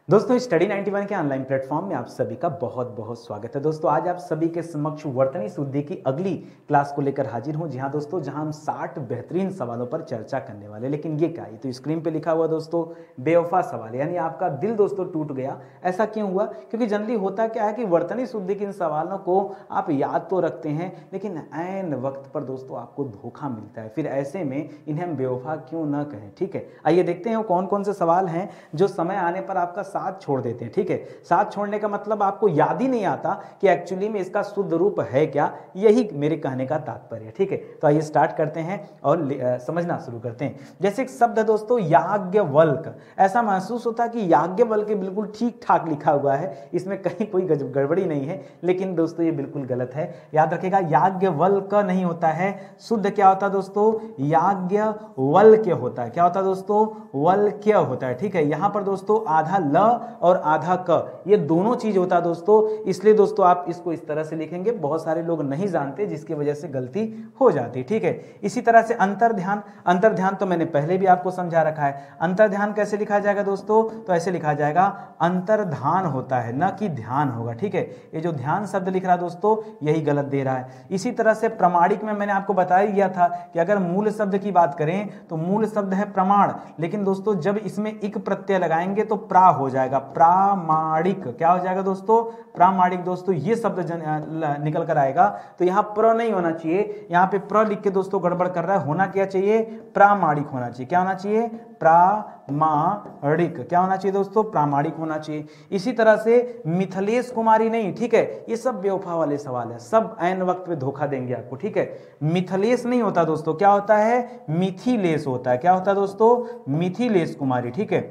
दोस्तों स्टडी 91 के online platform में आप सभी का बहुत बहुत स्वागत है। दोस्तों आज आप सभी के समक्ष वर्तनी शुद्धि की अगली क्लास को लेकर हाजिर हूं। जी हाँ दोस्तों, जहां हम 60 बेहतरीन सवालों पर चर्चा करने वाले। लेकिन ये क्या है, तो स्क्रीन पे लिखा हुआ दोस्तों बेवफा सवाल, यानी आपका दिल दोस्तों टूट गया। ऐसा क्यों हुआ? क्योंकि जनरली होता क्या है कि वर्तनी शुद्धि के इन सवालों को आप याद तो रखते हैं, लेकिन ऐन वक्त पर दोस्तों आपको धोखा मिलता है। फिर ऐसे में इन्हें हम बेवफा क्यों ना कहें। ठीक है, आइए देखते हैं वो कौन कौन से सवाल हैं जो समय आने पर आपका साथ छोड़ देते हैं। ठीक है, साथ छोड़ने का मतलब आपको याद ही नहीं आता कि एक्चुअली में इसका शुद्ध रूप है क्या, यही मेरे कहने का तात्पर्य है। ठीक है, तो आइए स्टार्ट करते हैं और समझना शुरू करते हैं। जैसे एक शब्द है दोस्तों याज्ञवल्क, ऐसा महसूस होता है कि याज्ञवल्क बिल्कुल ठीक ठाक लिखा हुआ है, इसमें कहीं कोई गड़बड़ी नहीं है, लेकिन दोस्तों ये बिल्कुल गलत है। याद रखिएगा, याज्ञवल्क नहीं होता है, शुद्ध क्या होता है दोस्तों, याज्ञवल्क्य होता है। क्या होता है दोस्तों, वल्क्य होता है। ठीक है, यहां पर दोस्तों आधा ल और आधा क, ये दोनों चीज होता है दोस्तों, इसलिए दोस्तों आप इसको इस तरह से लिखेंगे। बहुत सारे लोग नहीं जानते, जिसकी वजह से गलती हो जाती। ठीक है, इसी तरह से अंतर्ध्यान, अंतर्ध्यान तो मैंने पहले भी आपको समझा रखा है। अंतर्ध्यान कैसे लिखा जाएगा दोस्तों, तो ऐसे लिखा जाएगा, अंतर्धान होता है न कि ध्यान होगा। ठीक है, ये जो ध्यान शब्द लिख रहा है दोस्तों यही गलत दे रहा है। इसी तरह से प्रमाणिक में मैंने आपको बताया दिया था कि अगर मूल शब्द की बात करें तो मूल शब्द है प्रमाण, लेकिन दोस्तों जब इसमें इक प्रत्यय लगाएंगे तो प्रा हो जाएगा, प्रामाणिक। क्या हो जाएगा दोस्तों, प्रामाणिक। दोस्तों ये शब्द निकल कर आएगा, तो यहां प्र नहीं होना चाहिए, यहां पे प्र लिख के दोस्तों गड़बड़ कर रहा है। होना क्या चाहिए, प्रामाणिक होना चाहिए। क्या होना चाहिए, प्रामाणिक। क्या होना चाहिए दोस्तों, प्रामाणिक होना चाहिए। इसी तरह से मिथिलेश कुमारी नहीं। ठीक है, ये सब बेवफा वाले सवाल है, सब ऐन वक्त पे धोखा देंगे आपको। ठीक है, मिथिलेश नहीं होता दोस्तों, क्या होता है, मिथिलेश होता है। क्या होता है दोस्तों, मिथिलेश कुमारी। ठीक है,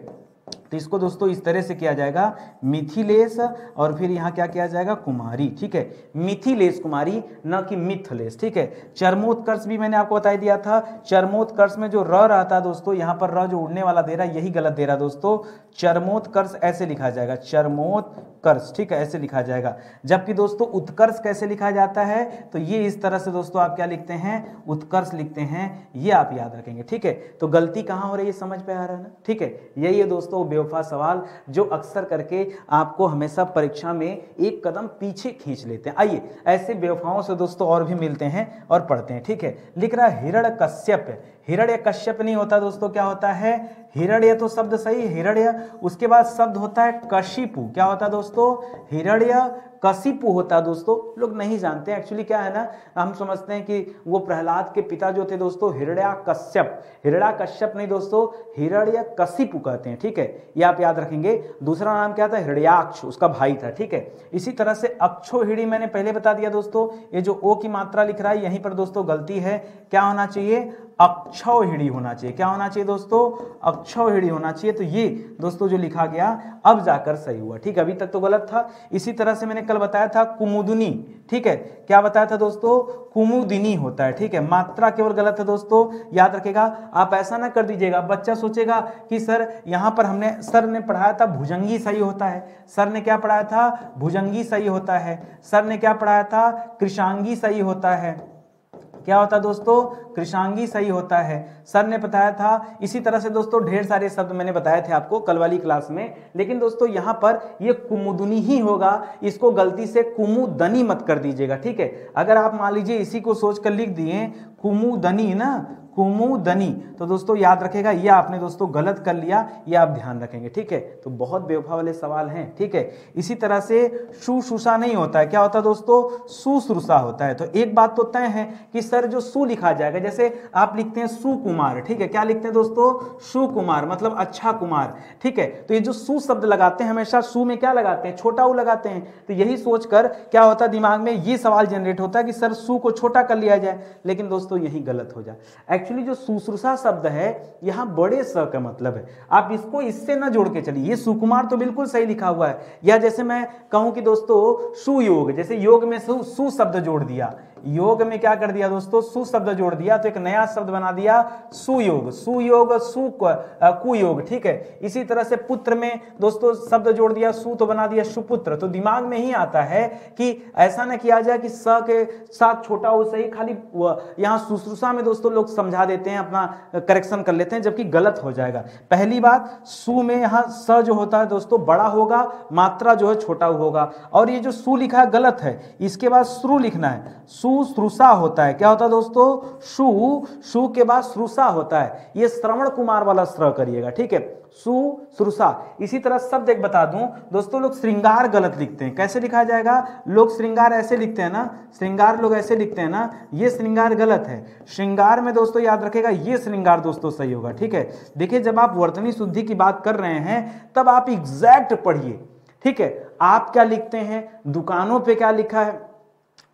तो इसको दोस्तों इस तरह से किया जाएगा, मिथिलेश और फिर यहां क्या किया जाएगा, कुमारी। ठीक है, मिथिलेश कुमारी न कि मिथलेश। ठीक है, चरमोत्कर्ष भी मैंने आपको बता दिया था। चरमोत्कर्ष में जो र रहता है दोस्तों, यहां पर र जो उड़ने वाला दे रहा है यही गलत दे रहा है दोस्तों। चरमोत्कर्ष ऐसे लिखा जाएगा, चरमोत्कर्ष। ठीक है, ऐसे लिखा जाएगा। जबकि दोस्तों उत्कर्ष कैसे लिखा जाता है, तो ये इस तरह से दोस्तों आप क्या लिखते हैं, उत्कर्ष लिखते हैं, ये आप याद रखेंगे। ठीक है, तो गलती कहां हो रही है समझ पे आ रहा है ना। ठीक है, यही है दोस्तों बेवफा सवाल जो अक्सर करके आपको हमेशा परीक्षा में एक कदम पीछे खींच लेते हैं। आइए ऐसे बेवफाओं से दोस्तों और भी मिलते हैं और पढ़ते हैं। ठीक है, लिख रहा है हिरण्यकश्यप। हिरण्यकश्यप नहीं होता दोस्तों, क्या होता है, हिरण्य तो शब्द सही, हिरण्य, उसके बाद शब्द होता है कशिपु। क्या होता है दोस्तों, हिरण्य कशिपु होता है दोस्तों। लोग नहीं जानते एक्चुअली क्या है ना, हम समझते हैं कि वो प्रहलाद के पिता जो थे दोस्तों हिरण्याकश्यप, हिरण्याकश्यप नहीं दोस्तों, हिरण्यकशिपु कहते हैं। ठीक है, ये आप याद रखेंगे। दूसरा नाम क्या था, हिरण्याक्ष, उसका भाई था। ठीक है, इसी तरह से अक्षोहिणी मैंने पहले बता दिया दोस्तों, ये जो ओ की मात्रा लिख रहा है यहीं पर दोस्तों गलती है। क्या होना चाहिए, अक्षौहिणी होना चाहिए। क्या होना चाहिए दोस्तों, अक्षौहिणी होना चाहिए। तो ये दोस्तों जो लिखा गया अब जाकर सही हुआ। ठीक है, अभी तक तो गलत था। इसी तरह से मैंने कल बताया था कुमुदनी। ठीक है, क्या बताया था दोस्तों, कुमुदिनी होता है। ठीक है, मात्रा केवल गलत है दोस्तों, याद रखेगा। आप ऐसा ना कर दीजिएगा, बच्चा सोचेगा कि सर यहां पर सर ने पढ़ाया था भुजंगी सही होता है, सर ने क्या पढ़ाया था, भुजंगी सही होता है, सर ने क्या पढ़ाया था, कृशांगी सही होता है। क्या होता है दोस्तों, कृशांगी सही होता है, सर ने बताया था। इसी तरह से दोस्तों ढेर सारे शब्द मैंने बताए थे आपको कल वाली क्लास में, लेकिन दोस्तों यहां पर ये कुमुदनी ही होगा, इसको गलती से कुमुदनी मत कर दीजिएगा। ठीक है, अगर आप मान लीजिए इसी को सोचकर लिख दिए कुमुदनी ना, कुमुदनी, तो दोस्तों याद रखेगा ये आपने दोस्तों गलत कर लिया, ये आप ध्यान रखेंगे। ठीक है, तो बहुत बेवफा वाले सवाल हैं। ठीक है, इसी तरह से शुश्रूषा नहीं होता है, क्या होता है दोस्तों, सुश्रूषा होता है। तो एक बात तो तय है कि सर जो सु लिखा जाएगा, जैसे आप लिखते हैं सुकुमार। ठीक है, क्या लिखते हैं दोस्तों, सुकुमार, मतलब अच्छा कुमार। ठीक है, तो ये जो सु शब्द लगाते हैं हमेशा सु में क्या लगाते हैं, छोटा उ लगाते हैं। तो यही सोचकर क्या होता है दिमाग में ये सवाल जनरेट होता है कि सर सु को छोटा कर लिया जाए, लेकिन दोस्तों यही गलत हो जाए। एक्चुअली जो शुश्रूषा शब्द है यहां बड़े स का मतलब है, आप इसको इससे ना जोड़ के चलिए। ये सुकुमार तो बिल्कुल सही लिखा हुआ है, या जैसे मैं कहूं कि दोस्तों सुयोग, जैसे योग में सु शब्द जोड़ दिया, योग में क्या कर दिया दोस्तों, सु शब्द जोड़ दिया तो एक नया शब्द बना दिया सुयोग, सुयोग सु कुयोग, ठीक है। इसी तरह से पुत्र में दोस्तों शब्द जोड़ दिया सु तो बना दिया सुपुत्र। तो दिमाग में ही आता है कि ऐसा ना किया जाए कि स के साथ छोटा हो सही, खाली यहाँ शुश्रूषा में दोस्तों लोग समझा देते हैं, अपना करेक्शन कर लेते हैं, जबकि गलत हो जाएगा। पहली बात, सु में यहाँ स जो होता है दोस्तों बड़ा होगा, मात्रा जो है छोटा होगा, और ये जो सु लिखा है गलत है, इसके बाद श्रु लिखना है। शुश्रूषा होता है, क्या होता है दोस्तों, शु के बाद श्रूषा होता है, ये श्रवण कुमार वाला श्र करिएगा, ठीक है, शुश्रूषा। इसी तरह शब्द एक बता दूं दोस्तों, लोग श्रृंगार गलत लिखते हैं, कैसे लिखा जाएगा, लोग श्रृंगार ऐसे लिखते हैं ना, श्रृंगार लोग ऐसे लिखते हैं ना, ये श्रृंगार गलत है। श्रृंगार में दोस्तों याद रखेगा ये श्रृंगार दोस्तों सही होगा, ठीक है। देखिए जब आप वर्तनी शुद्धि की बात कर रहे हैं तब आप एग्जैक्ट पढ़िए, ठीक है। आप क्या लिखते हैं, दुकानों पे क्या लिखा है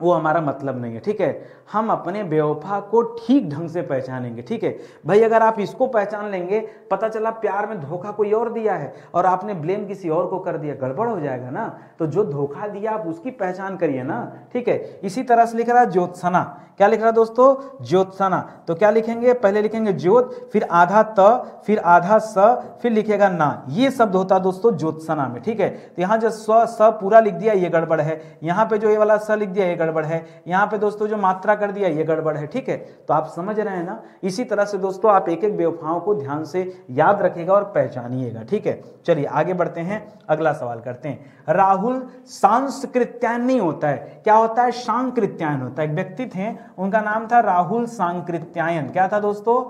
वो हमारा मतलब नहीं है, ठीक है। हम अपने बेवफा को ठीक ढंग से पहचानेंगे, ठीक है भाई। अगर आप इसको पहचान लेंगे, पता चला प्यार में धोखा कोई और दिया है और आपने ब्लेम किसी और को कर दिया, गड़बड़ हो जाएगा ना। तो जो धोखा दिया आप उसकी पहचान करिए ना, ठीक है। इसी तरह से लिख रहा है ज्योत्सना, क्या लिख रहा है दोस्तों, ज्योत्सना। तो क्या लिखेंगे, पहले लिखेंगे ज्योत, फिर आधा त, फिर आधा स, फिर लिखेगा ना, ये शब्द होता है दोस्तों ज्योत्सना में, ठीक है। तो यहाँ जो स पूरा लिख दिया ये गड़बड़ है, यहाँ पे जो ये वाला स लिख दिया ये गड़बड़ है, यहाँ पे दोस्तों जो मात्रा कर दिया ये गड़बड़ है, ठीक है। तो आप समझ रहे हैं ना। इसी तरह से दोस्तों आप एक एक बेवफाओं को ध्यान से याद रखिएगा और पहचानिएगा, ठीक है। चलिए आगे बढ़ते हैं, अगला सवाल करते हैं। राहुल सांस्कृत्यायन नहीं होता है, क्या होता है, सांकृत्यायन होता है। एक व्यक्ति थे, उनका नाम था राहुल सांकृत्यायन। क्या था दोस्तों,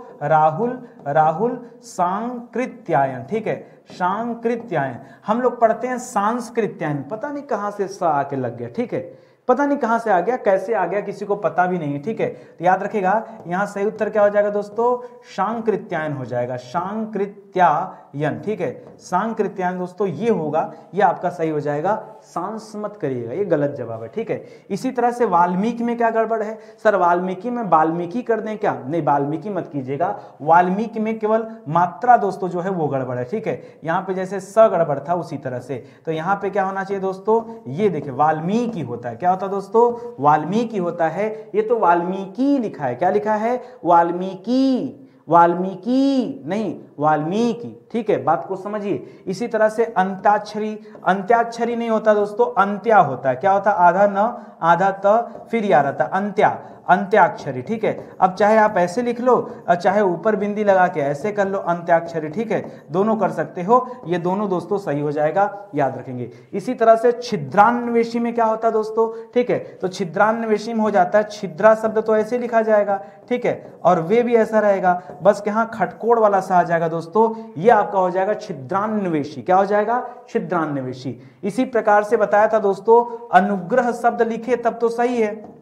राहुल सांकृत्यायन, ठीक है, सांकृत्यायन। हम लोग पढ़ते हैं सांस्कृत्यायन, पता नहीं कहां से स आके लग गया, ठीक है, पता नहीं कहां से आ गया, कैसे आ गया, किसी को पता भी नहीं है, ठीक है। तो याद रखिएगा यहां सही उत्तर क्या हो जाएगा दोस्तों, सांकृत्यायन हो जाएगा, सांकृत्यायन, ठीक है। सांकृत्यायन दोस्तों ये होगा, ये आपका सही हो जाएगा, सांस मत करिएगा, ये गलत जवाब है, ठीक है। इसी तरह से वाल्मीकि में क्या गड़बड़ है, सर वाल्मीकि में वाल्मीकि कर दें क्या, नहीं वाल्मीकि मत कीजिएगा, वाल्मीकि में केवल मात्रा दोस्तों जो है वो गड़बड़ है, ठीक है। यहाँ पे जैसे स गड़बड़ था उसी तरह से, तो यहाँ पे क्या होना चाहिए दोस्तों, ये देखिए वाल्मीकि होता है, क्या होता है दोस्तों, वाल्मीकि होता है। ये तो वाल्मीकि लिखा है, क्या लिखा है, वाल्मीकि, वाल्मीकि नहीं वाल्मीकि, ठीक है, बात को समझिए। इसी तरह से अंत्याक्षरी, अंत्याक्षरी नहीं होता दोस्तों, अंत्या होता है, क्या होता है, आधा न आधा त, फिर याद आता अंत्या, अंत्याक्षरी, ठीक है। अब चाहे आप ऐसे लिख लो और चाहे ऊपर बिंदी लगा के ऐसे कर लो, अंत्याक्षरी, ठीक है, दोनों कर सकते हो, ये दोनों दोस्तों सही हो जाएगा, याद रखेंगे। इसी तरह से छिद्रान्वेषी में क्या होता है दोस्तों, ठीक है, तो छिद्रान्वेषी में हो जाता है, छिद्रा शब्द तो ऐसे लिखा जाएगा, ठीक है, और वे भी ऐसा रहेगा, बस यहाँ खटकोड़ वाला सा आ जाएगा दोस्तों, ये आपका हो जाएगा छिद्रान्वेषी, क्या हो जाएगा, छिद्रान्वेषी। इसी प्रकार से बताया था दोस्तों, अनुग्रह शब्द लिखे तब तो सही है,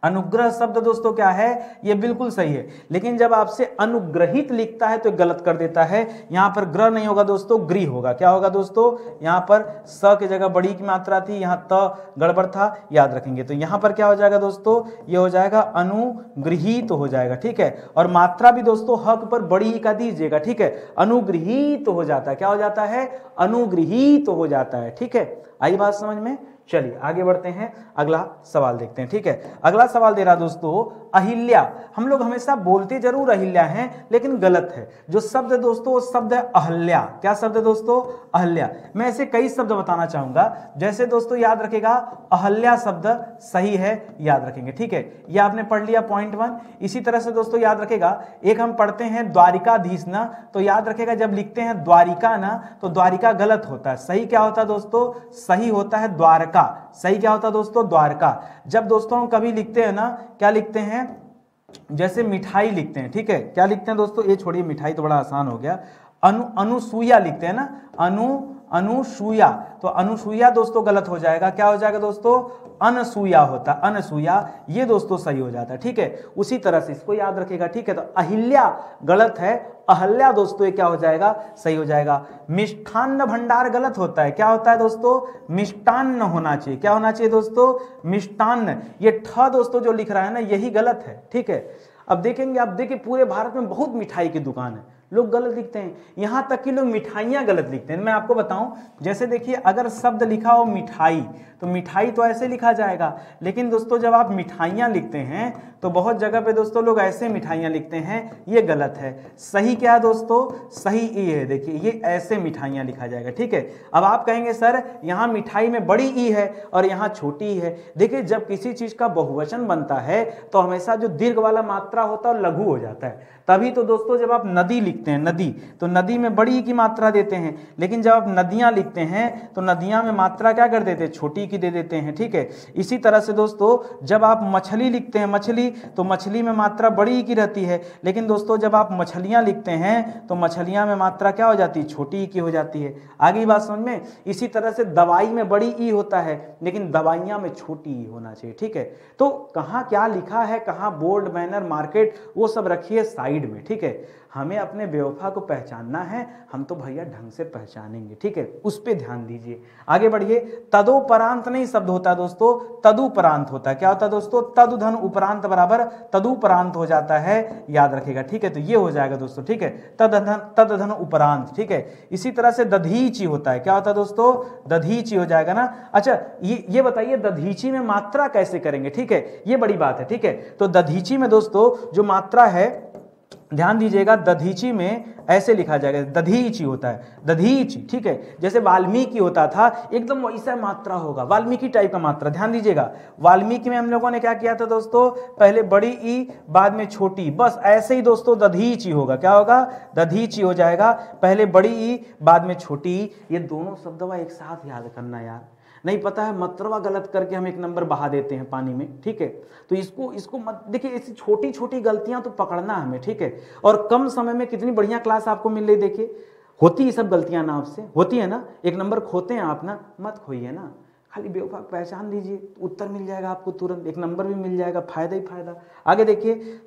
अनुग्रह शब्द दोस्तों क्या है, ये बिल्कुल सही है, लेकिन जब आपसे अनुग्रहित लिखता है तो गलत कर देता है। यहां पर ग्रह नहीं होगा दोस्तों, गृह होगा, क्या होगा दोस्तों, यहां पर स की जगह बड़ी की मात्रा थी, यहां त गड़बड़ था, याद रखेंगे। तो यहां पर क्या हो जाएगा दोस्तों, ये हो जाएगा अनुगृहीत हो जाएगा, ठीक है, और मात्रा भी दोस्तों हक पर बड़ी का दीजिएगा, ठीक है, अनुगृहीत हो जाता है, क्या हो जाता है, अनुगृहीत हो जाता है, ठीक है। आई बात समझ में। चलिए आगे बढ़ते हैं, अगला सवाल देखते हैं, ठीक है। अगला सवाल दे रहा दोस्तों, अहिल्या। हम लोग हमेशा बोलते जरूर अहिल्या हैं, लेकिन गलत है। जो शब्द है दोस्तों वो शब्द है अहल्या। क्या शब्द है दोस्तों, अहल्या। मैं ऐसे कई शब्द बताना चाहूंगा, जैसे दोस्तों याद रखेगा अहल्या शब्द सही है, याद रखेंगे, ठीक है, ये आपने पढ़ लिया पॉइंट 1। इसी तरह से दोस्तों याद रखेगा, एक हम पढ़ते हैं द्वारिकाधीश ना, तो याद रखेगा जब लिखते हैं द्वारिका ना तो द्वारिका गलत होता है, सही क्या होता है दोस्तों, सही होता है द्वारका, सही क्या होता है दोस्तों, द्वारका। जब दोस्तों हम कभी लिखते हैं ना, क्या लिखते हैं, जैसे मिठाई लिखते हैं, ठीक है, क्या लिखते हैं दोस्तों, ये छोड़िए मिठाई तो बड़ा आसान हो गया, अनुसूया लिखते हैं ना, अनुसूया, तो अनुसूया दोस्तों गलत हो जाएगा, क्या हो जाएगा दोस्तों, अनसूया होता, अनसूया, ये दोस्तों सही हो जाता है, ठीक है। उसी तरह से इसको याद रखेगा, ठीक है। तो अहिल्या गलत है, अहल्या दोस्तों ये क्या हो जाएगा, सही हो जाएगा। मिष्ठान्न भंडार गलत होता है, क्या होता है दोस्तों, मिष्टान्न होना चाहिए, क्या होना चाहिए दोस्तों, मिष्टान्न। ये ठ दोस्तों जो लिख रहा है ना यही गलत है, ठीक है। अब देखेंगे, आप देखिए पूरे भारत में बहुत मिठाई की दुकान है, लोग गलत लिखते हैं, यहाँ तक कि लोग मिठाइयाँ गलत लिखते हैं। मैं आपको बताऊं, जैसे देखिए अगर शब्द लिखा हो मिठाई, तो मिठाई तो ऐसे लिखा जाएगा, लेकिन दोस्तों जब आप मिठाइयाँ लिखते हैं तो बहुत जगह पे दोस्तों लोग ऐसे मिठाइयाँ लिखते हैं, ये गलत है। सही क्या है दोस्तों, सही ई है, देखिए ये ऐसे मिठाइयाँ लिखा जाएगा, ठीक है। अब आप कहेंगे सर यहाँ मिठाई में बड़ी ई है और यहाँ छोटी ई है। देखिए जब किसी चीज का बहुवचन बनता है तो हमेशा जो दीर्घ वाला मात्रा होता है लघु हो जाता है। तभी तो दोस्तों जब आप नदी लिखते हैं, नदी, तो नदी में बड़ी की मात्रा देते हैं, लेकिन जब आप नदियां लिखते हैं तो नदियां में मात्रा क्या कर देते हैं, छोटी की दे देते हैं, ठीक है। इसी तरह से दोस्तों जब आप मछली लिखते हैं, मछली, तो मछली में मात्रा बड़ी की रहती है, लेकिन दोस्तों जब आप मछलियां लिखते हैं तो मछलियां में मात्रा क्या हो जाती है, छोटी की हो जाती है। आगे बात समझ में। इसी तरह से दवाई में बड़ी ई होता है, लेकिन दवाइयां में छोटी ई होना चाहिए, ठीक है। तो कहाँ क्या लिखा है, कहाँ बोल्ड, बैनर, मार्केट, वो सब रखिए साइड में, ठीक है। हमें अपने बेवफा को पहचानना है, हम तो भैया ढंग से पहचानेंगे, ठीक है, उस पे ध्यान दीजिए। आगे बढ़िए। तदोपरांत नहीं शब्द होता है दोस्तों, तदुपरांत होता है। क्या होता है दोस्तों, तदुधन उपरांत बराबर तदुपरांत हो जाता है, याद रखेगा, ठीक है। तो ये हो जाएगा दोस्तों, ठीक है, तदधन उपरांत, ठीक है। इसी तरह से दधीची होता है। क्या होता है दोस्तों, दधीची हो जाएगा ना। अच्छा ये बताइए दधीची में मात्रा कैसे करेंगे, ठीक है, ये बड़ी बात है, ठीक है। तो दधीची में दोस्तों जो मात्रा है, ध्यान दीजिएगा, दधीची में ऐसे लिखा जाएगा, दधीची होता है, दधीची, ठीक है। जैसे वाल्मीकि होता था, एकदम वैसा मात्रा होगा, वाल्मीकि टाइप का मात्रा। ध्यान दीजिएगा, वाल्मीकि में हम लोगों ने क्या किया था दोस्तों, पहले बड़ी ई बाद में छोटी, बस ऐसे ही दोस्तों दधीची होगा। क्या होगा, दधीची हो जाएगा, पहले बड़ी ई बाद में छोटी ई। ये दोनों शब्द एक साथ याद करना यार, नहीं पता है मतरवा गलत करके हम एक नंबर बहा देते हैं पानी में, ठीक है। तो इसको मत देखिए, ऐसी छोटी छोटी गलतियां तो पकड़ना हमें, ठीक है। और कम समय में कितनी बढ़िया क्लास आपको मिल रही, देखिए होती है सब गलतियां ना, आपसे होती है ना, एक नंबर खोते हैं आप ना, मत खोइए ना, खाली बेवफा पहचान लीजिए, उत्तर मिल जाएगा आपको तुरंत, एक नंबर भी मिल जाएगा, फायदा ही फायदा। आगे देखिए,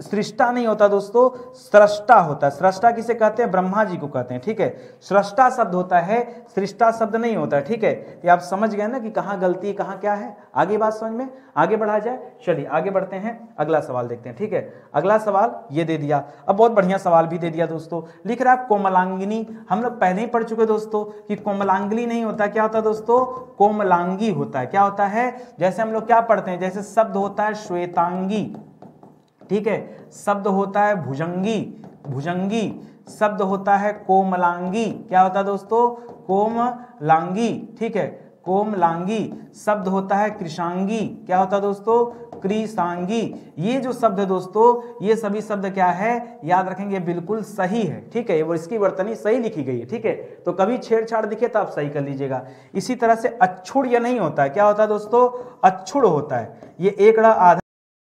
सृष्टा नहीं होता दोस्तों, सृष्टा होता है। सृष्टा किसे कहते हैं, ब्रह्मा जी को कहते हैं, ठीक है। सृष्टा शब्द होता है, सृष्टा शब्द नहीं होता है, ठीक है। ये आप समझ गए ना कि कहाँ गलती है, कहाँ क्या है। आगे बात समझ में, आगे बढ़ा जाए। चलिए आगे बढ़ते हैं, अगला सवाल देखते हैं, ठीक है। अगला सवाल ये दे दिया, अब बहुत बढ़िया सवाल भी दे दिया दोस्तों। लिख रहा है कोमलांगिनी, हम लोग पहले ही पढ़ चुके दोस्तों कि कोमलांगिनी नहीं होता, क्या होता दोस्तों, कोमलांगी होता है। क्या होता है, जैसे हम लोग क्या पढ़ते हैं, जैसे शब्द होता है श्वेतांगी, ठीक है, शब्द होता है भुजंगी, भुजंगी, शब्द होता है कोमलांगी। क्या होता है दोस्तों, कोमलांगी, ठीक है, कोमलांगी। शब्द होता है कृशांगी। क्या होता है दोस्तों, कृशांगी। ये जो शब्द है दोस्तों, ये सभी शब्द क्या है, याद रखेंगे, बिल्कुल सही है, ठीक है। वो इसकी वर्तनी सही लिखी गई है, ठीक है। तो कभी छेड़छाड़ दिखे तो आप सही कर लीजिएगा। इसी तरह से अक्षुड़ ये नहीं होता है। क्या होता है दोस्तों, अक्षुड़ होता है, ये एक आधा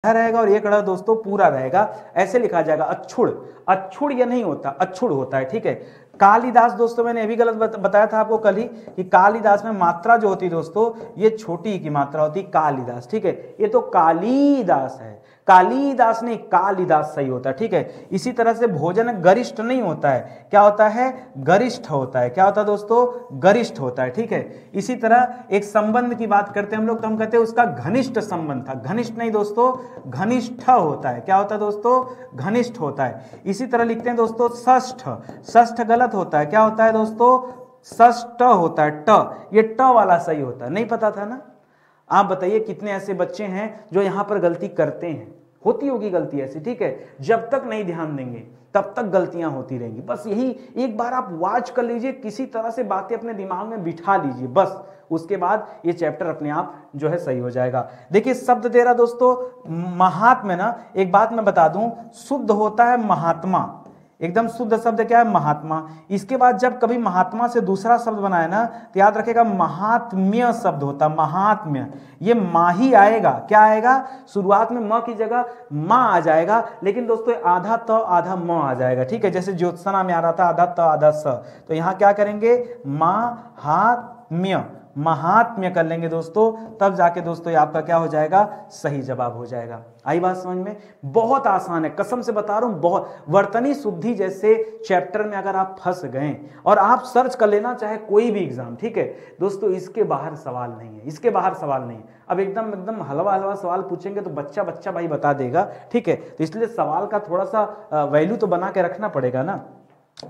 रहेगा और एक दोस्तों पूरा रहेगा, ऐसे लिखा जाएगा अक्षुड़। अक्षुड़ ये नहीं होता, अक्षुड़ होता है, ठीक है। कालिदास दोस्तों, मैंने अभी गलत बताया था आपको कल ही कि कालिदास में मात्रा जो होती है दोस्तों, ये छोटी की मात्रा होती, कालिदास, ठीक है। ये तो कालिदास है, कालिदास नहीं, कालिदास सही होता है, ठीक है। इसी तरह से भोजन गरिष्ठ नहीं होता है। क्या होता है, गरिष्ठ होता है। क्या होता है दोस्तों, गरिष्ठ होता है, ठीक है। इसी तरह एक संबंध की बात करते हैं हम लोग, तो हम कहते हैं उसका घनिष्ठ संबंध था, घनिष्ठ नहीं दोस्तों, घनिष्ठ होता है। क्या होता है दोस्तों, घनिष्ठ होता है। इसी तरह लिखते हैं दोस्तों षष्ठ, षष्ठ गलत होता है। क्या होता है दोस्तों, षष्ठ होता है, ट, ये ट वाला सही होता है, नहीं पता था ना। आप बताइए कितने ऐसे बच्चे हैं जो यहां पर गलती करते हैं, होती होगी गलती ऐसी, ठीक है। जब तक नहीं ध्यान देंगे तब तक गलतियां होती रहेंगी। बस यही एक बार आप वॉच कर लीजिए, किसी तरह से बातें अपने दिमाग में बिठा लीजिए, बस उसके बाद ये चैप्टर अपने आप जो है सही हो जाएगा। देखिए शब्द दे रहा दोस्तों महात्मा, ना एक बात मैं बता दूं, शुद्ध होता है महात्मा, एकदम शुद्ध शब्द क्या है, महात्मा। इसके बाद जब कभी महात्मा से दूसरा शब्द बनाए ना, तो याद रखेगा महात्म्य शब्द होता, महात्म्य। ये मा ही आएगा, क्या आएगा, शुरुआत में म की जगह माँ आ जाएगा, लेकिन दोस्तों आधा त आधा म आ जाएगा, ठीक है। जैसे ज्योत्सना में आ रहा था आधा त आधा स, तो यहाँ क्या करेंगे, माँ हाथ महात्म्य, महात्म्य कर लेंगे दोस्तों, तब जाके दोस्तों ये आपका क्या हो जाएगा, सही जवाब हो जाएगा। आई बात समझ में? बहुत आसान है, कसम से बता रहा हूं। बहुत, वर्तनी शुद्धि जैसे चैप्टर में अगर आप फंस गए और आप सर्च कर लेना चाहे कोई भी एग्जाम, ठीक है दोस्तों, इसके बाहर सवाल नहीं है, इसके बाहर सवाल नहीं है। अब एकदम एकदम हलवा हलवा सवाल पूछेंगे तो बच्चा बच्चा भाई बता देगा, ठीक है, तो इसलिए सवाल का थोड़ा सा वैल्यू तो बना के रखना पड़ेगा ना।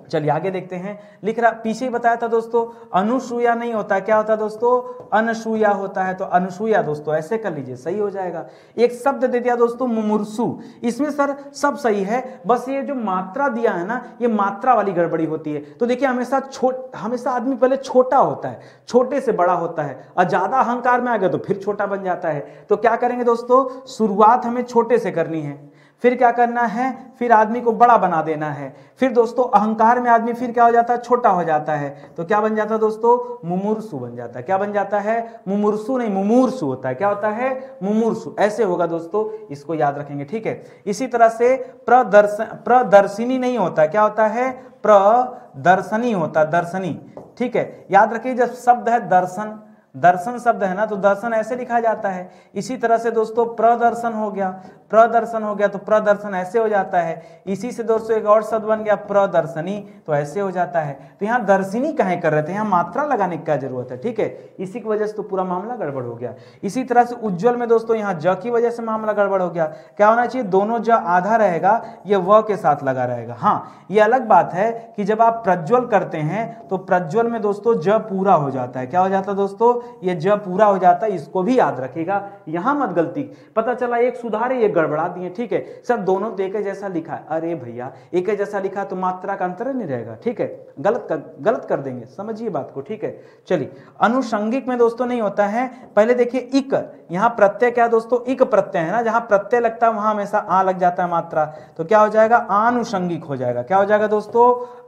चलिए आगे देखते हैं। लिख रहा, पीछे ही बताया था दोस्तों, अनुसूया नहीं होता, क्या होता है दोस्तों, अनसूया होता है। तो अनुसूया दोस्तों ऐसे कर लीजिए, सही हो जाएगा। एक शब्द दे दिया दोस्तों मुमूर्षु, इसमें सर सब सही है, बस ये जो मात्रा दिया है ना, ये मात्रा वाली गड़बड़ी होती है। तो देखिए हमेशा आदमी पहले छोटा होता है, छोटे से बड़ा होता है, और ज्यादा अहंकार में आ गया तो फिर छोटा बन जाता है। तो क्या करेंगे दोस्तों, शुरुआत हमें छोटे से करनी है, फिर क्या करना है, फिर आदमी को बड़ा बना देना है, फिर दोस्तों अहंकार में आदमी फिर क्या हो जाता है, छोटा हो जाता है। तो क्या बन जाता है दोस्तों, मुमूर्षु बन जाता है। क्या बन जाता है, मुमूर्षु नहीं, मुमूर्षु होता है। क्या होता है, मुमूर्षु। ऐसे होगा दोस्तों, इसको याद रखेंगे, ठीक है। इसी तरह से प्रदर्शिनी नहीं होता, क्या होता है, प्रदर्शनी होता, दर्शनी, ठीक है। याद रखिए, जब शब्द है दर्शन, दर्शन शब्द है ना, तो दर्शन ऐसे लिखा जाता है। इसी तरह से दोस्तों प्रदर्शन हो गया, प्रदर्शन हो गया तो प्रदर्शन ऐसे हो जाता है। इसी से दोस्तों एक और शब्द बन गया प्रदर्शनी, तो ऐसे हो जाता है। तो यहाँ दर्शनी कहीं कर रहे थे, यहाँ मात्रा लगाने की क्या जरूरत है, ठीक है। इसी की वजह से तो पूरा मामला गड़बड़ हो गया। इसी तरह से उज्ज्वल में दोस्तों यहाँ ज की वजह से मामला गड़बड़ हो गया। क्या होना चाहिए, दोनों ज आधा रहेगा, ये व के साथ लगा रहेगा। हाँ, ये अलग बात है कि जब आप प्रज्वल करते हैं तो प्रज्वल में दोस्तों ज पूरा हो जाता है। क्या हो जाता है दोस्तों, ये ज पूरा हो जाता है, इसको भी याद रखिएगा, यहां मत गलती। पता चला एक सुधारे, ये गड़बड़ा दिए, ठीक है सर, दोनों तो एक जैसा लिखा है। अरे भैया, एक जैसा लिखा तो मात्रा का अंतर नहीं रहेगा, ठीक है, गलत कर देंगे, समझिए बात को, ठीक है। चलिए, अनुषंगिक में दोस्तों नहीं होता है। पहले देखिए इक, यहाँ प्रत्यय क्या दोस्तों, इक प्रत्यय है ना, जहां प्रत्यय लगता है वहां हमेशा आ लग जाता है मात्रा, तो क्या हो जाएगा, आनुषंगिक हो जाएगा। क्या हो जाएगा दोस्तों,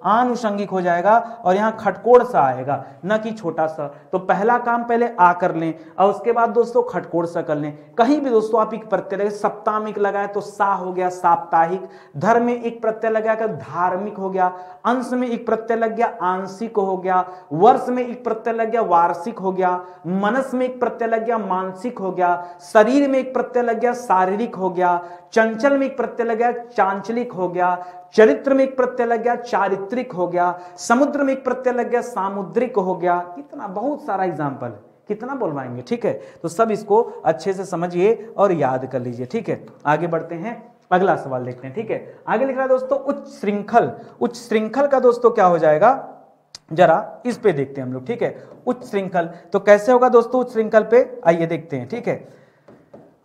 आनुषंगिक हो जाएगा, और यहाँ खटकोड़ सा आएगा, न कि छोटा सा। तो पहला काम पहले आ कर लें और उसके बाद दोस्तों खटकोड़ सा कर लें। कहीं भी दोस्तों आप एक प्रत्यय लगे, सप्तामिक लगाए तो सा हो गया साप्ताहिक, धर्म में एक प्रत्यय लगाकर धार्मिक हो गया, अंश में एक प्रत्यय लग गया आंशिक हो गया, वर्ष में एक प्रत्यय लग गया वार्षिक हो गया, मनस में एक प्रत्यय लग गया मानसिक हो गया, शरीर में एक प्रत्यय लग गया शारीरिक हो गया, चंचल में एक प्रत्यय लग गया चांचलिक हो गया, चरित्र में एक प्रत्यय लग गया चारित्रिक हो गया, समुद्र में एक प्रत्यय लग गया सामुद्रिक हो गया। कितना बहुत सारा एग्जाम्पल है, कितना बोलवाएंगे, ठीक है। तो सब इसको अच्छे से समझिए और याद कर लीजिए, ठीक है। आगे बढ़ते हैं, अगला सवाल देखते हैं, ठीक है। आगे लिख रहा है दोस्तों उच्च श्रृंखल। उच्च श्रृंखल का दोस्तों क्या हो जाएगा, जरा इस पे देखते हैं हम लोग, ठीक है। उच्च श्रृंखल तो कैसे होगा दोस्तों, उच्च श्रृंखल पे आइए देखते हैं, ठीक है।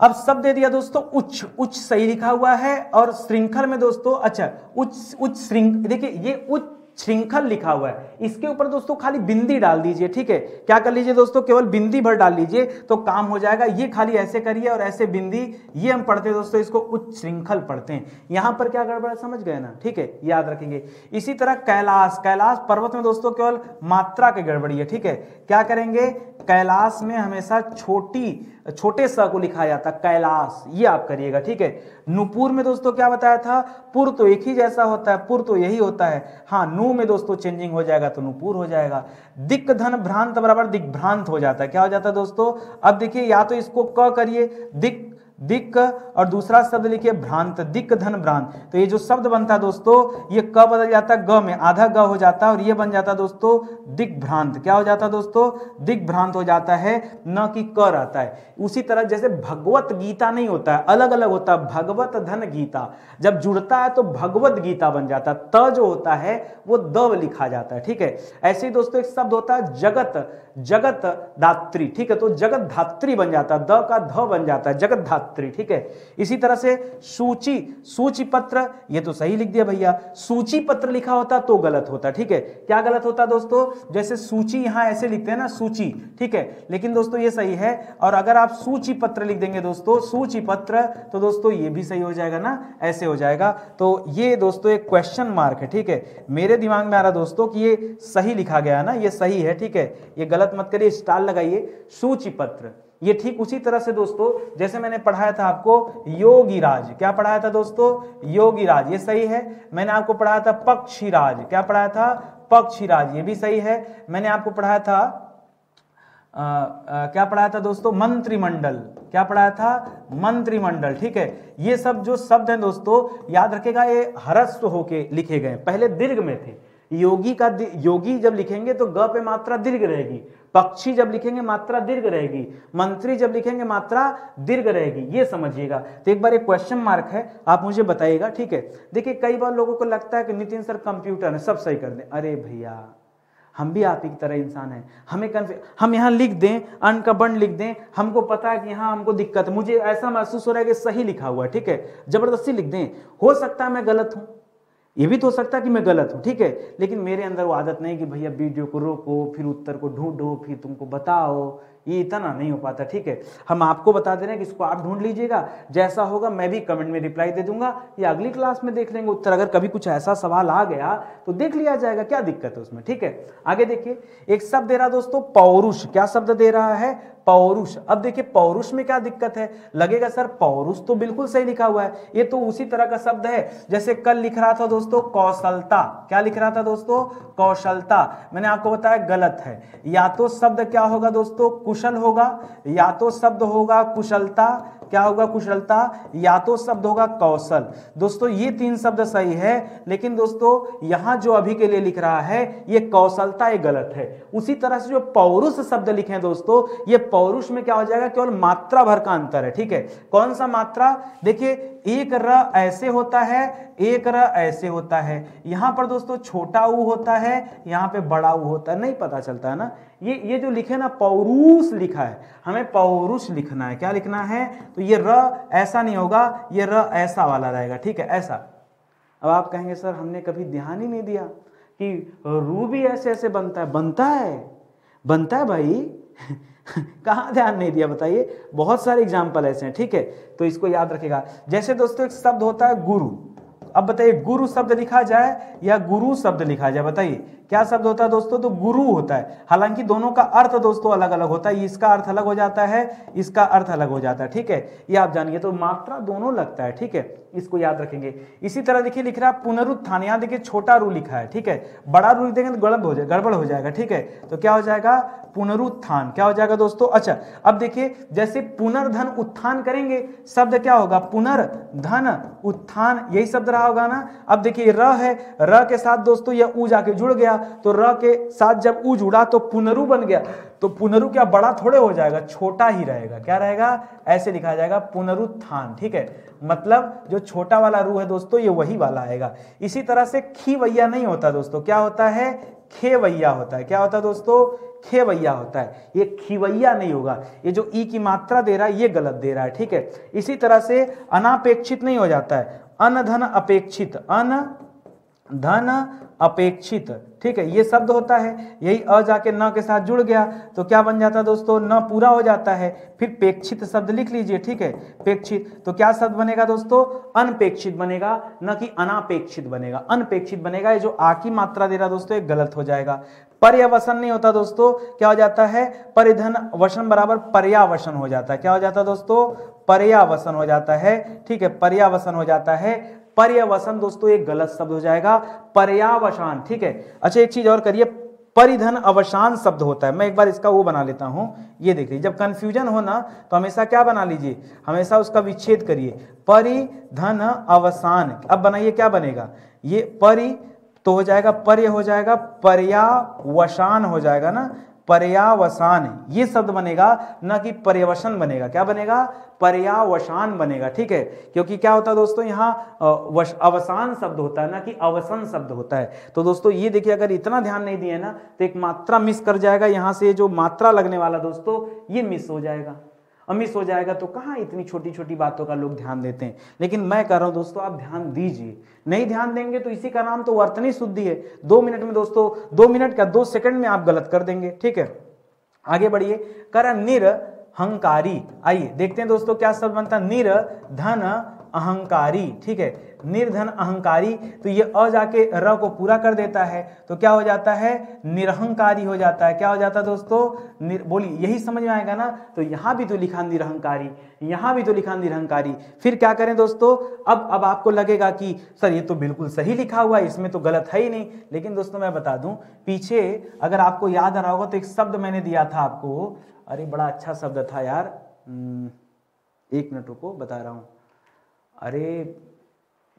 अब सब दे दिया दोस्तों, उच्च, उच्च सही लिखा हुआ है, और श्रृंखल में दोस्तों, अच्छा उच्च श्रृंखल, देखिए ये उच्च श्रृंखल लिखा हुआ है, इसके ऊपर दोस्तों खाली बिंदी डाल दीजिए, ठीक है। क्या कर लीजिए दोस्तों, केवल बिंदी भर डाल लीजिए तो काम हो जाएगा। ये खाली ऐसे करिए और ऐसे बिंदी, ये हम पढ़ते हैं दोस्तों, इसको उच्च श्रृंखल पढ़ते हैं। यहां पर क्या गड़बड़ समझ गए ना, ठीक है, याद रखेंगे। इसी तरह कैलाश, कैलाश पर्वत में दोस्तों केवल मात्रा की गड़बड़ी है, ठीक है। क्या करेंगे, कैलाश में हमेशा छोटे स को लिखा जाता, कैलाश, ये आप करिएगा, ठीक है। नुपुर में दोस्तों क्या बताया था, पुर तो एक ही जैसा होता है, पुर तो यही होता है। हाँ, नु में दोस्तों चेंजिंग हो जाएगा तो नुपुर हो जाएगा। दिक धन भ्रांत बराबर दिग्भ्रांत हो जाता है। क्या हो जाता है दोस्तों, अब देखिए या तो इसको क करिए, दिक और दूसरा शब्द लिखिए भ्रांत, दिक धन भ्रांत, तो ये जो शब्द बनता है दोस्तों, ये क बदल जाता है ग में, आधा ग हो जाता है और ये बन जाता है दोस्तों दिग्भ्रांत। क्या हो जाता है दोस्तों, दिग्भ्रांत हो जाता है, न कि क रहता है। उसी तरह जैसे भगवत गीता नहीं होता है, अलग अलग होता है, भगवत धन गीता, जब जुड़ता है तो भगवत गीता बन जाता है, त जो होता है वो द लिखा जाता है, ठीक है। ऐसे ही दोस्तों एक शब्द होता है जगत धात्री, ठीक है, तो जगत धात्री बन जाता है, द का ध बन जाता है, जगत धात्री, ठीक है। इसी तरह से सूची पत्र, ये तो सही लिख दिया भैया, सूची पत्र लिखा होता तो गलत होता, ठीक है। क्या गलत होता दोस्तों, जैसे सूची यहां ऐसे लिखते हैं ना, सूची, ठीक है, लेकिन दोस्तों ये सही है। और अगर आप सूची पत्र लिख देंगे दोस्तों, सूची पत्र, तो दोस्तों ये भी सही हो जाएगा ना, ऐसे हो जाएगा। तो ये दोस्तों एक क्वेश्चन मार्क है, ठीक है। मेरे दिमाग में आ रहा दोस्तों कि ये सही लिखा गया ना, ये सही है, ठीक है, ये गलत मत करिए, स्टार लगाइए, सूची पत्र। ये ठीक उसी तरह से दोस्तों जैसे मैंने पढ़ाया था आपको योगीराज, क्या पढ़ाया था दोस्तों, योगीराज, ये सही है। मैंने आपको पढ़ाया था पक्षीराज, क्या पढ़ाया था, पक्षीराज, ये भी सही है। मैंने आपको पढ़ाया था क्या पढ़ाया था दोस्तों, मंत्रिमंडल। क्या पढ़ाया था, मंत्रिमंडल। ठीक है, ये सब जो शब्द हैं दोस्तों याद रखेगा, ये ह्रस्व होके लिखे गए, पहले दीर्घ में थे। योगी जब लिखेंगे तो ग पे मात्रा दीर्घ रहेगी, पक्षी जब लिखेंगे मात्रा दीर्घ रहेगी, मंत्री जब लिखेंगे मात्रा दीर्घ रहेगी, ये समझिएगा। तो एक बार एक क्वेश्चन मार्क है, आप मुझे बताइएगा। ठीक है, देखिए कई बार लोगों को लगता है कि नितिन सर कंप्यूटर है, सब सही कर दें। अरे भैया, हम भी आप ही की तरह इंसान हैं, हम यहाँ लिख दें, अन का बंड लिख दें, हमको पता है कि यहाँ हमको दिक्कत है, मुझे ऐसा महसूस हो रहा है कि सही लिखा हुआ है, ठीक है, जबरदस्ती लिख दें। हो सकता है मैं गलत हूँ, ये भी तो हो सकता है कि मैं गलत हूँ, ठीक है, लेकिन मेरे अंदर वो आदत नहीं कि भैया वीडियो को रोको, फिर उत्तर को ढूंढो, फिर तुमको बताओ, ये इतना नहीं हो पाता। ठीक है, हम आपको बता दे रहे हैं कि इसको आप ढूंढ लीजिएगा, जैसा होगा मैं भी कमेंट में रिप्लाई दे दूंगा, या अगली क्लास में देख लेंगे उत्तर। अगर कभी कुछ ऐसा सवाल आ गया तो देख लिया जाएगा, क्या दिक्कत है उसमें। ठीक है, आगे देखिए, एक शब्द दे रहा दोस्तों पौरुष। क्या शब्द दे रहा है, पौरुष। अब देखिए पौरुष में क्या दिक्कत है, लगेगा सर पौरुष तो बिल्कुल सही लिखा हुआ है, ये तो उसी तरह का शब्द है जैसे कल लिख रहा था दोस्तों कौशलता। क्या लिख रहा था दोस्तों, कौशलता। मैंने आपको बताया गलत है, या तो शब्द क्या होगा दोस्तों, कुशल होगा, या तो शब्द होगा कुशलता, क्या होगा, कुशलता, या तो शब्द होगा कौशल। दोस्तों ये तीन शब्द सही है, लेकिन दोस्तों यहां जो अभी के लिए लिख रहा है ये कौशलता, ये गलत है। उसी तरह से जो पौरुष शब्द लिखे हैं दोस्तों, ये पौरुष में क्या हो जाएगा, केवल मात्रा भर का अंतर है। ठीक है, कौन सा मात्रा, देखिए एक र ऐसे होता है, एक र ऐसे होता है, यहां पर दोस्तों छोटा ऊ होता है, यहां पे बड़ा ऊ होता है, नहीं पता चलता है ना। ये जो लिखे ना पौरुष लिखा है, हमें पौरुष लिखना है। क्या लिखना है, तो ये र ऐसा नहीं होगा, ये र ऐसा वाला रहेगा। ठीक है, ऐसा। अब आप कहेंगे सर हमने कभी ध्यान ही नहीं दिया कि रू भी ऐसे ऐसे बनता है। बनता है भाई कहाँ ध्यान नहीं दिया बताइए, बहुत सारे एग्जाम्पल ऐसे हैं। ठीक है, तो इसको याद रखेगा। जैसे दोस्तों एक शब्द होता है गुरु। अब बताइए गुरु शब्द लिखा जाए या गुरु शब्द लिखा जाए, बताइए क्या शब्द होता है दोस्तों, तो गुरु होता है। हालांकि दोनों का अर्थ दोस्तों अलग अलग होता है, इसका अर्थ अलग हो जाता है, इसका अर्थ अलग हो जाता है। ठीक है, ये आप जानिए, तो मात्रा दोनों लगता है। ठीक है, इसको याद रखेंगे। इसी तरह देखिए लिख रहा है पुनरुत्थान, यहाँ देखिए छोटा रू लिखा है। ठीक है, बड़ा रू लिख देंगे तो गड़बड़ हो जाएगा। ठीक है, तो क्या हो जाएगा, पुनरुत्थान। क्या हो जाएगा दोस्तों, अच्छा अब देखिए जैसे पुनर्धन उत्थान करेंगे, शब्द क्या होगा, पुनर्धन उत्थान, यही शब्द रहा होगा ना। अब देखिए र है, र के साथ दोस्तों यह ऊ जाके जुड़ गया, तो र के साथ जब ऊ जुड़ा तो पुनरु बन गया। तो पुनरु क्या बड़ा थोड़े हो जाएगा, छोटा ही रहेगा। क्या रहेगा, ऐसे लिखा जाएगा पुनरुत्थान। ठीक है, मतलब जो छोटा वाला रू है दोस्तों ये वही वाला आएगा। इसी तरह से खीवैया नहीं होता दोस्तों, क्या होता है, खेवैया होता है। क्या होता है दोस्तों, खेवैया होता है, ये खीवैया नहीं होगा। ये जो ई की मात्रा दे रहा है ये गलत दे रहा है। ठीक है, इसी तरह से अनापेक्षित नहीं हो जाता है, अनधन अपेक्षित, अनधन अपेक्षित। ठीक है, ये शब्द होता है, यही अ जाके न के साथ जुड़ गया तो क्या बन जाता है दोस्तों, न पूरा हो जाता है। फिर पेक्षित शब्द लिख लीजिए। ठीक है, पेक्षित, तो क्या शब्द बनेगा दोस्तों, अनपेक्षित बनेगा, न कि अनापेक्षित बनेगा, अनपेक्षित बनेगा। ये जो आ की मात्रा दे रहा दोस्तों ये गलत हो जाएगा। पर्यवसन नहीं होता दोस्तों, क्या हो जाता है, परिधन वसन बराबर पर्यावसन हो जाता है। क्या हो जाता है दोस्तों, पर्यावसन हो जाता है। ठीक है, पर्यावसन हो जाता है। पर्यवसन दोस्तों एक गलत शब्द हो जाएगा, पर्यावसान। ठीक है, अच्छा एक चीज और करिए, परिधन अवसान शब्द होता है। मैं एक बार इसका वो बना लेता हूं, ये देखिए, जब कंफ्यूजन हो ना तो हमेशा क्या बना लीजिए, हमेशा उसका विच्छेद करिए, परिधन अवसान। अब बनाइए, क्या बनेगा, ये परि तो हो जाएगा, पर्य हो जाएगा, पर्यावसान हो जाएगा ना, पर्यावसान ये शब्द बनेगा, ना कि पर्यवसन बनेगा। क्या बनेगा, पर्यावसान बनेगा। ठीक है, क्योंकि क्या होता है दोस्तों यहाँ अवसान शब्द होता है, ना कि अवसन शब्द होता है। तो दोस्तों ये देखिए, अगर इतना ध्यान नहीं दिए ना तो एक मात्रा मिस कर जाएगा, यहाँ से जो मात्रा लगने वाला दोस्तों ये मिस हो जाएगा। मिस हो जाएगा तो कहाँ इतनी छोटी छोटी बातों का लोग ध्यान देते हैं, लेकिन मैं कह रहा हूं दोस्तों आप ध्यान दीजिए। नहीं ध्यान देंगे तो इसी का नाम तो वर्तनी शुद्धि है। 2 मिनट में दोस्तों, 2 मिनट का 2 सेकंड में आप गलत कर देंगे। ठीक है, आगे बढ़िए, कर निरहंकारी। आइए देखते हैं दोस्तों क्या शब्द बनता है, निर्धन अहंकारी, ठीक है, निर्धन अहंकारी, तो ये अ जाके र को पूरा कर देता है, तो क्या हो जाता है, निरहंकारी हो जाता है। क्या हो जाता है दोस्तों, बोलिए, यही समझ में आएगा ना। तो यहां भी तो लिखा निरहंकारी, यहां भी तो लिखा निरहंकारी। फिर क्या करें दोस्तों, अब आपको लगेगा कि सर ये तो बिल्कुल सही लिखा हुआ है, इसमें तो गलत है ही नहीं। लेकिन दोस्तों मैं बता दूं, पीछे अगर आपको याद आ रहा होगा तो एक शब्द मैंने दिया था आपको, अरे बड़ा अच्छा शब्द था यार, एक मिनट रुको, बता रहा हूं। अरे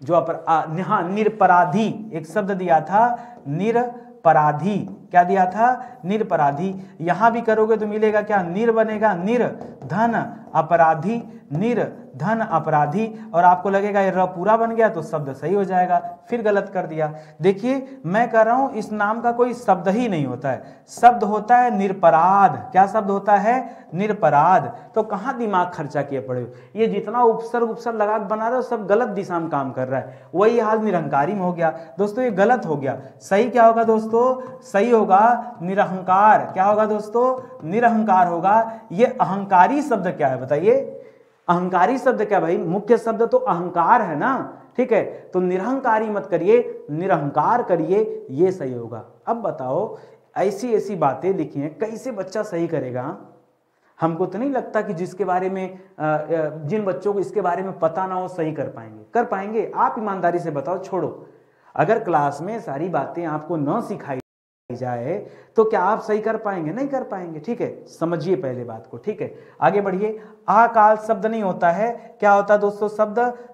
जो हाँ, निरपराधी, एक शब्द दिया था, निरपराधी। क्या दिया था, निरपराधी। यहां भी करोगे तो मिलेगा क्या, निर बनेगा, निर्धन अपराधी, निर्धन अपराधी, और आपको लगेगा ये र पूरा बन गया तो शब्द सही हो जाएगा। फिर गलत कर दिया। देखिए मैं कह रहा हूं इस नाम का कोई शब्द ही नहीं होता है, शब्द होता है निरपराध। क्या शब्द होता है, निरपराध। तो कहां दिमाग खर्चा किए पड़े हो, ये जितना उपसर्ग लगा बना रहे हो सब गलत दिशा में काम कर रहा है। वही हाल निरहंकारी में हो गया दोस्तों, ये गलत हो गया। सही क्या होगा दोस्तों, सही होगा निरहंकार। क्या होगा दोस्तों, निरहंकार होगा। ये अहंकारी शब्द क्या है बताइए, अहंकारी शब्द क्या भाई, मुख्य शब्द तो अहंकार है ना, ठीक है। तो निरहंकारी मत करिए, निरहंकार करिए, ये सही होगा। अब बताओ ऐसी ऐसी बातें लिखी हैं, कैसे बच्चा सही करेगा। हमको तो नहीं लगता कि जिसके बारे में जिन बच्चों को इसके बारे में पता ना हो सही कर पाएंगे। कर पाएंगे, आप ईमानदारी से बताओ। छोड़ो, अगर क्लास में सारी बातें आपको न सिखाई जाए तो क्या आप सही कर पाएंगे, नहीं कर पाएंगे, ठीक है। समझिए पहले बात को, ठीक है। आगे बढ़िए। अकाल शब्द नहीं होता है, क्या होता है दोस्तों,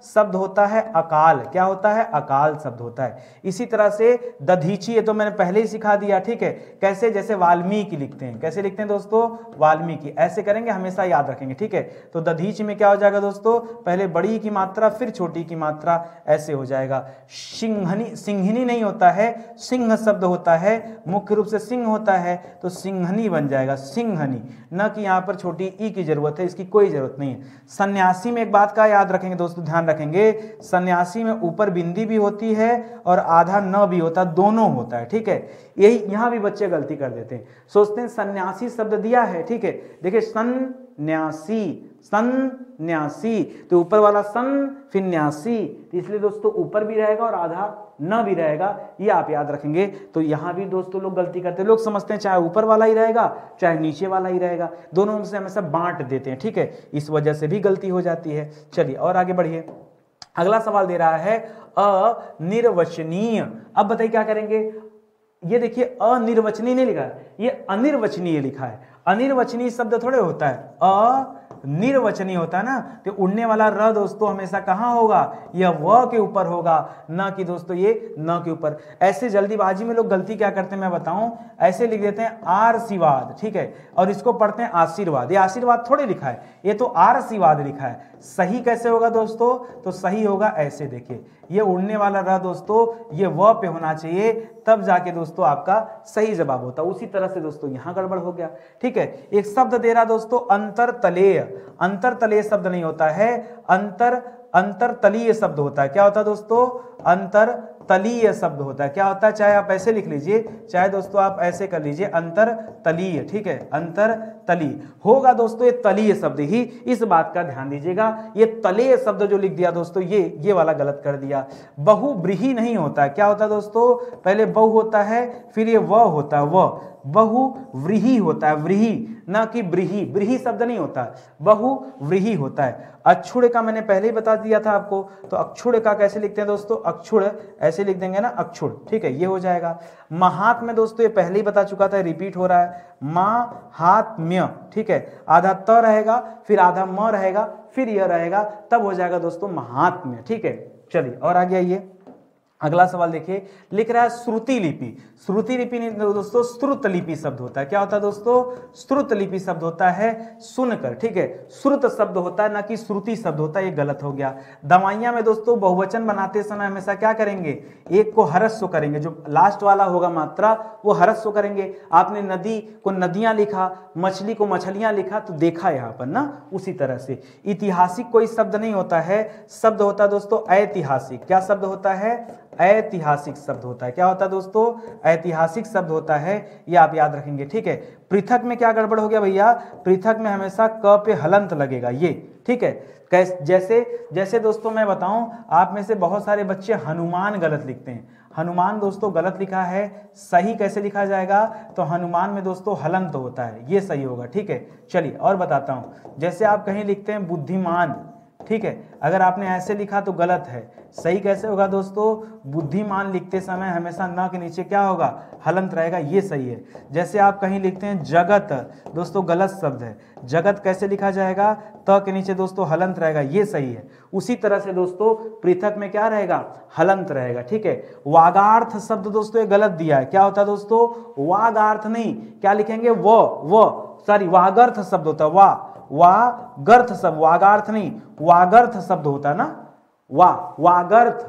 शब्द होता है अकाल। क्या होता है, अकाल शब्द होता है। इसी तरह से दधीची, ये तो मैंने पहले ही सिखा दिया, ठीक है। कैसे, जैसे वाल्मीकि लिखते हैं, कैसे लिखते हैं दोस्तों, वाल्मीकि, ऐसे करेंगे, हमेशा याद रखेंगे, ठीक है। तो दधीची में क्या हो जाएगा दोस्तों, पहले बड़ी की मात्रा फिर छोटी की मात्रा, ऐसे हो जाएगा। सिंहनी, सिंहनी नहीं होता है, सिंह शब्द होता है, मुख्य रूप से सिंह होता है, तो सिंहनी बन जाएगा, सिंहनी। न कि यहां पर छोटी ई की जरूरत है, इसकी कोई जरूरत नहीं है। सन्यासी में एक बात का याद रखेंगे दोस्तों, ध्यान रखेंगे, सन्यासी में ऊपर बिंदी भी होती है और आधा न भी होता, दोनों होता है, ठीक है। यही यहां भी बच्चे गलती कर देते हैं, सोचते हैं सन्यासी शब्द दिया है, ठीक है। देखिए सन्यासी, सन्यासी, तो ऊपर वाला सन फिर न्यासी, तो इसलिए दोस्तों ऊपर भी रहेगा और आधा न भी रहेगा, ये आप याद रखेंगे। तो यहां भी दोस्तों लोग गलती करते हैं, लोग समझते हैं चाहे ऊपर वाला ही रहेगा चाहे नीचे वाला ही रहेगा, दोनों में से हमेशा बांट देते हैं, ठीक है। इस वजह से भी गलती हो जाती है। चलिए और आगे बढ़िए। अगला सवाल दे रहा है अनिर्वचनीय। अब बताइए क्या करेंगे। ये देखिए अनिर्वचनीय नहीं लिखा है, ये अनिर्वचनीय लिखा है। अनिर्वचनीय शब्द थोड़े होता है, निर्वचनीय होता है ना। तो उड़ने वाला र दोस्तों हमेशा कहां होगा, यह व के ऊपर होगा, ना कि दोस्तों ये न के ऊपर। ऐसे जल्दीबाजी में लोग गलती क्या करते हैं मैं बताऊं, ऐसे लिख देते हैं आरसीवाद, ठीक है, और इसको पढ़ते हैं आशीर्वाद। ये आशीर्वाद थोड़े लिखा है, ये तो आरसीवाद लिखा है। सही कैसे होगा दोस्तों, तो सही होगा ऐसे, देखिए ये उड़ने वाला र दोस्तों ये व पे होना चाहिए, तब जाके दोस्तों आपका सही जवाब होता। उसी तरह से दोस्तों यहां गड़बड़ हो गया, ठीक है। एक शब्द दे रहा दोस्तों अंतरतलेय। अंतरतलेय शब्द नहीं होता है, अंतरतलीय शब्द होता है। क्या होता है दोस्तों, अंतरतलीय शब्द होता है। क्या होता है, चाहे आप ऐसे लिख लीजिए चाहे दोस्तों आप ऐसे कर लीजिए, अंतरतलीय, ठीक है, अंतरतलीय होगा दोस्तों। ये तलीय शब्द ही, इस बात का ध्यान दीजिएगा। ये तलेय शब्द जो लिख दिया दोस्तों, ये वाला गलत कर दिया। बहुव्रीहि नहीं होता है। क्या होता है दोस्तों, पहले बहु होता है फिर ये व होता है, व बहुव्रीहि होता है, व्रीहि ना कि ब्रीहि। ब्रीहि शब्द नहीं होता, बहुव्रीहि होता है। अक्षुण का मैंने पहले ही बता दिया था आपको, तो अक्षुण का कैसे लिखते हैं दोस्तों, अक्षुण ऐसे लिख देंगे ना, अक्षुण, ठीक है, ये हो जाएगा। महात्म्य दोस्तों ये पहले ही बता चुका था, रिपीट हो रहा है, महात्म्य, ठीक है, आधा त रहेगा फिर आधा म रहेगा फिर यह रहेगा, तब हो जाएगा दोस्तों महात्म्य, ठीक है। चलिए और आगे आइए। अगला सवाल देखिए, लिख रहा है श्रुति लिपि। श्रुति लिपि नहीं दोस्तों, श्रुत लिपि शब्द होता है। क्या होता है दोस्तों, श्रुत लिपि शब्द होता है सुनकर, ठीक है। श्रुत शब्द होता है ना कि श्रुति शब्द होता है, ये गलत हो गया। दवाइयां में दोस्तों बहुवचन बनाते समय हमेशा क्या करेंगे, एक को हरस्व करेंगे, जो लास्ट वाला होगा मात्रा वो हरस्व करेंगे। आपने नदी को नदियां लिखा, मछली को मछलियां लिखा, तो देखा यहाँ पर ना, उसी तरह से। ऐतिहासिक कोई शब्द नहीं होता है, शब्द होता है दोस्तों ऐतिहासिक। क्या शब्द होता है, ऐतिहासिक शब्द होता है। क्या होता है दोस्तों? ऐतिहासिक शब्द होता है, ये आप याद रखेंगे, ठीक है। पृथक में क्या गड़बड़ हो गया भैया? पृथक में हमेशा क पे हलंत लगेगा, ये ठीक है। जैसे जैसे दोस्तों मैं बताऊं, आप में से बहुत सारे बच्चे हनुमान गलत लिखते हैं। हनुमान दोस्तों गलत लिखा है, सही कैसे लिखा जाएगा? तो हनुमान में दोस्तों हलंत होता है, ये सही होगा, ठीक है। चलिए और बताता हूं, जैसे आप कहीं लिखते हैं बुद्धिमान, ठीक है, अगर आपने ऐसे लिखा तो गलत है। सही कैसे होगा दोस्तों? बुद्धिमान लिखते समय हमेशा न के नीचे क्या होगा? हलंत रहेगा, ये सही है। जैसे आप कहीं लिखते हैं जगत, दोस्तों गलत शब्द है। जगत कैसे लिखा जाएगा? त के नीचे दोस्तों हलंत रहेगा, ये सही है। उसी तरह से दोस्तों पृथक में क्या रहेगा? हलंत रहेगा, ठीक है। वागार्थ शब्द दोस्तों ये गलत दिया है। क्या होता है दोस्तों? वागार्थ नहीं, क्या लिखेंगे? वागर्थ शब्द होता है। वागर्थ शब्द, वागार्थ नहीं, वागर्थ शब्द होता है ना। वागर्थ,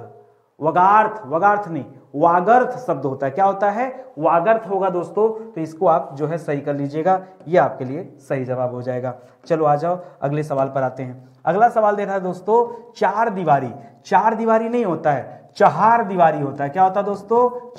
वगार्थ नहीं, वागर्थ शब्द होता है। क्या होता है? वागर्थ होगा दोस्तों। तो इसको आप जो है सही कर लीजिएगा, ये आपके लिए सही जवाब हो जाएगा। चलो आ जाओ अगले सवाल पर आते हैं। अगला सवाल दे रहा है दोस्तों चार दीवारी। चार दीवारी नहीं होता है, चहार दीवारी होता है। क्या होता है दोस्तों?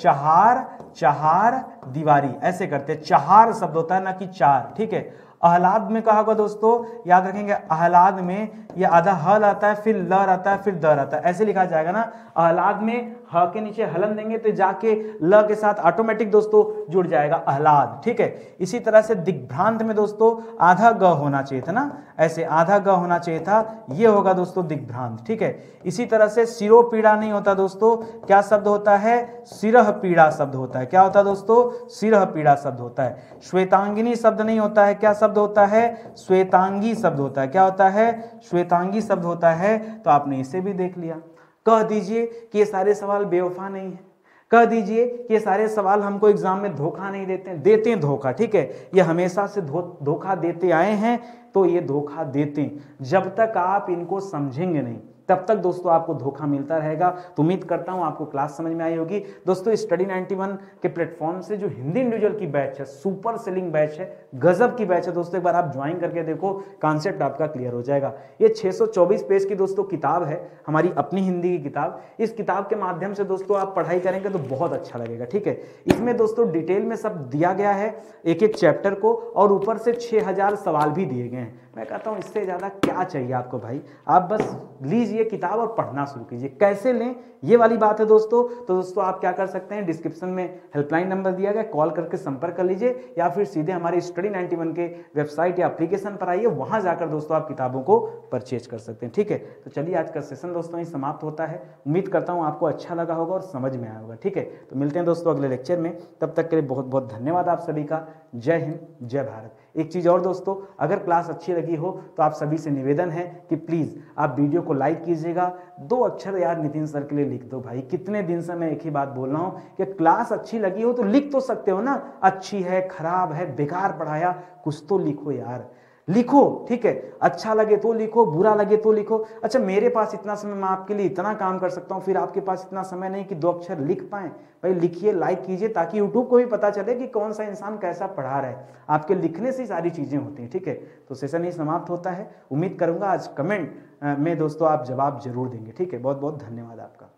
चहार दीवारी, ऐसे करते हैं। चहार शब्द होता है ना कि चार, ठीक है। आह्लाद में कहा होगा दोस्तों, याद रखेंगे, आह्लाद में ये आधा हल आता है, फिर ल आता है, फिर दर आता है, ऐसे लिखा जाएगा ना। आह्लाद में ह के नीचे हलन देंगे तो जाके ल के साथ ऑटोमेटिक दोस्तों जुड़ जाएगा आह्लाद, ठीक है। इसी तरह से दिग्भ्रांत में दोस्तों आधा ग होना चाहिए था ना, ऐसे आधा ग होना चाहिए था, ये होगा दोस्तों दिग्भ्रांत, ठीक है। इसी तरह से सिरो पीड़ा नहीं होता दोस्तों, क्या शब्द होता है? सिरह पीड़ा शब्द होता है। क्या होता है दोस्तों? सिरह पीड़ा शब्द होता है। श्वेतांगिनी शब्द नहीं होता है, क्या शब्द होता है? श्वेतांगी शब्द होता है। क्या होता है? श्वेतांगी शब्द होता है। तो आपने इसे भी देख लिया। कह दीजिए कि ये सारे सवाल बेवफा नहीं है, कह दीजिए कि ये सारे सवाल हमको एग्जाम में धोखा नहीं देते हैं धोखा, ठीक है। ये हमेशा से धोखा देते आए हैं, तो ये धोखा देते हैं। जब तक आप इनको समझेंगे नहीं तब तक दोस्तों आपको धोखा मिलता रहेगा। तो उम्मीद करता हूं आपको क्लास समझ में आई होगी। दोस्तों स्टडी 91 के प्लेटफॉर्म से जो हिंदी इंडिविजुअल की बैच है, सुपर सेलिंग बैच है, गजब की बैच है दोस्तों, एक बार आप ज्वाइन करके देखो, कॉन्सेप्ट आपका क्लियर हो जाएगा। ये 624 पेज की दोस्तों किताब है, हमारी अपनी हिंदी की किताब। इस किताब के माध्यम से दोस्तों आप पढ़ाई करेंगे तो बहुत अच्छा लगेगा, ठीक है। इसमें दोस्तों डिटेल में सब दिया गया है, एक एक चैप्टर को, और ऊपर से 6000 सवाल भी दिए गए हैं। मैं कहता हूं इससे ज्यादा क्या चाहिए आपको भाई? आप बस लीजिए किताब और पढ़ना शुरू कीजिए। कैसे लें ये वाली बात है दोस्तों। तो दोस्तों आप क्या कर सकते हैं, डिस्क्रिप्शन में हेल्पलाइन नंबर दिया गया, कॉल करके संपर्क कर लीजिए, या फिर सीधे हमारे स्टडी 91 के वेबसाइट या एप्लीकेशन पर आइए, वहां जाकर दोस्तों आप किताबों को परचेज कर सकते हैं, ठीक है। तो चलिए आज का सेशन दोस्तों ही समाप्त होता है। उम्मीद करता हूं आपको अच्छा लगा होगा और समझ में आया होगा, ठीक है। तो मिलते हैं दोस्तों अगले लेक्चर में, तब तक के लिए बहुत बहुत धन्यवाद आप सभी का। जय हिंद, जय भारत। एक चीज और दोस्तों, अगर क्लास अच्छी लगी हो तो आप सभी से निवेदन है कि प्लीज आप वीडियो को लाइक कीजिएगा। 2 अक्षर यार नितिन सर के लिए लिख दो भाई। कितने दिन से मैं एक ही बात बोल रहा हूं कि क्लास अच्छी लगी हो तो लिख तो सकते हो ना, अच्छी है, खराब है, बेकार पढ़ाया, कुछ तो लिखो यार, लिखो, ठीक है। अच्छा लगे तो लिखो, बुरा लगे तो लिखो। अच्छा मेरे पास इतना समय, मैं आपके लिए इतना काम कर सकता हूं, फिर आपके पास इतना समय नहीं कि 2 अक्षर लिख पाए। भाई लिखिए, लाइक कीजिए, ताकि यूट्यूब को भी पता चले कि कौन सा इंसान कैसा पढ़ा रहा है। आपके लिखने से सारी चीजें होती हैं, ठीक है। तो सेशन ही समाप्त होता है। उम्मीद करूंगा आज कमेंट में दोस्तों आप जवाब जरूर देंगे, ठीक है। बहुत बहुत धन्यवाद आपका।